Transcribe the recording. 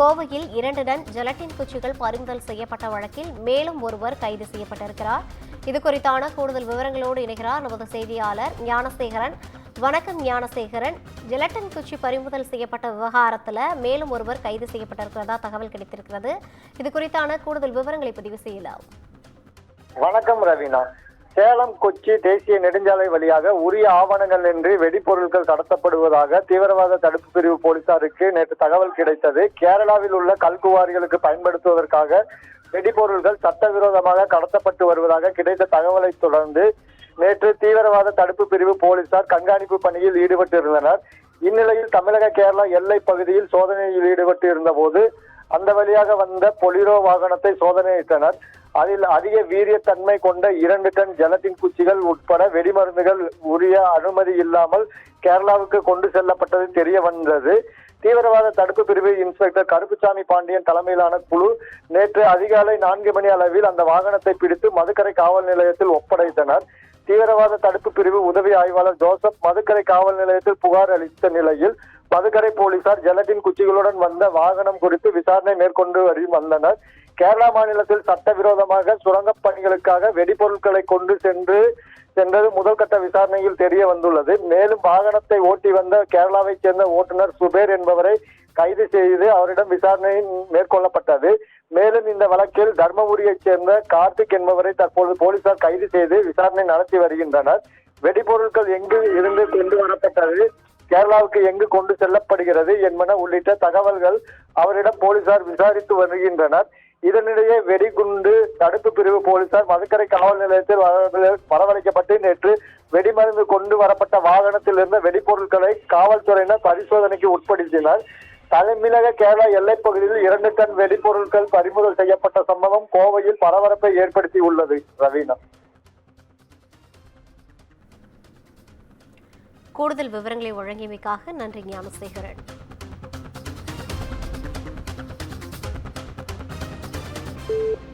கோவையில் 2 ton gelatin குச்சிகள் பறிமுதல் செய்யப்பட்ட வழக்கில் மேலும் ஒருவர் கைது செய்யப்பட்டிருக்கிறார். இதுகுறித்தான கூடுதல் விவரங்களோடு இணைகிறார் நமது செய்தியாளர் ஞானசேகரன். வணக்கம் ஞானசேகரன். ஜெலட்டின் குச்சி பறிமுதல் செய்யப்பட்ட விவகாரத்தில் மேலும் ஒருவர் கைது செய்யப்பட்டிருக்கிறதா தகவல் கிடைத்திருக்கிறது. இதுகுறித்தான கூடுதல் விவரங்களை பதிவு செய்யலாம். வணக்கம் ரவீனா. சேலம் கொச்சி தேசிய நெடுஞ்சாலை வழியாக உரிய ஆவணங்கள் இன்றி வெடிப்பொருட்கள் கடத்தப்படுவதாக தீவிரவாத தடுப்பு பிரிவு போலீசாருக்கு நேற்று தகவல் கிடைத்தது. கேரளாவில் உள்ள கல்குவாரிகளுக்கு பயன்படுத்துவதற்காக வெடிப்பொருட்கள் சட்டவிரோதமாக கடத்தப்பட்டு வருவதாக கிடைத்த தகவலை தொடர்ந்து நேற்று தீவிரவாத தடுப்பு பிரிவு போலீசார் கண்காணிப்பு பணியில் ஈடுபட்டிருந்தனர். இந்நிலையில் தமிழக கேரளா எல்லை பகுதியில் சோதனையில் ஈடுபட்டு இருந்த போது அந்த வழியாக வந்த பொலிரோ வாகனத்தை சோதனையிட்டனர். அதில் அதிக வீரியத்தன்மை கொண்ட 2 டன் ஜெலட்டின் குச்சிகள் உட்பட வெடிமருந்துகள் உரிய அனுமதி இல்லாமல் கேரளாவுக்கு கொண்டு செல்லப்பட்டது தெரிய வந்தது. தீவிரவாத தடுப்பு பிரிவு இன்ஸ்பெக்டர் கருப்புசாமி பாண்டியன் தலைமையிலான குழு நேற்று அதிகாலை 4 மணி அளவில் அந்த வாகனத்தை பிடித்து மதுக்கரை காவல் நிலையத்தில் ஒப்படைத்தனர். தீவிரவாத தடுப்பு பிரிவு உதவி ஆய்வாளர் ஜோசப் மதுக்கரை காவல் நிலையத்தில் புகார் அளித்த நிலையில் மதுக்கரை போலீசார் ஜெலட்டின் குச்சிகளுடன் வந்த வாகனம் குறித்து விசாரணை மேற்கொண்டு வந்தனர். கேரளா மாநிலத்தில் சட்டவிரோதமாக சுரங்கப் பணிகளுக்காக வெடிபொருட்களை கொண்டு சென்றது முதல்கட்ட விசாரணையில் தெரிய வந்துள்ளது. மேலும் வாகனத்தை ஓட்டி வந்த கேரளாவைச் சேர்ந்த ஓட்டுநர் சுபேர் என்பவரை கைது செய்து அவரிடம் விசாரணை மேற்கொள்ளப்பட்டது. மேலும் இந்த வழக்கில் தர்மபுரியைச் சேர்ந்த கார்த்திக் என்பவரை தற்போது போலீசார் கைது செய்து விசாரணை நடத்தி வருகின்றனர். வெடிபொருட்கள் எங்கு இருந்து கொண்டு வரப்பட்டது, கேரளாவுக்கு எங்கு கொண்டு செல்லப்படுகிறது என்பன உள்ளிட்ட தகவல்கள் அவரிடம் போலீசார் விசாரித்து வருகின்றனர். இதனிடையே வெடிகுண்டு தடுப்பு பிரிவு போலீசார் மதுக்கரை காவல் நிலையத்தில் வரவழைக்கப்பட்டு நேற்று வெடிமருந்து கொண்டு வரப்பட்ட வாகனத்தில் இருந்த வெடிப்பொருட்களை காவல்துறையினர் பரிசோதனைக்கு உட்படுத்தினர். தமிழக கேரளா எல்லைப் பகுதியில் 2 டன் வெடிப்பொருட்கள் பறிமுதல் செய்யப்பட்ட சம்பவம் கோவையில் பரபரப்பை ஏற்படுத்தி உள்ளது. ரவீனா, கூடுதல் விவரங்களை வழங்கியமைக்காக நன்றி ஞானசேகரன். you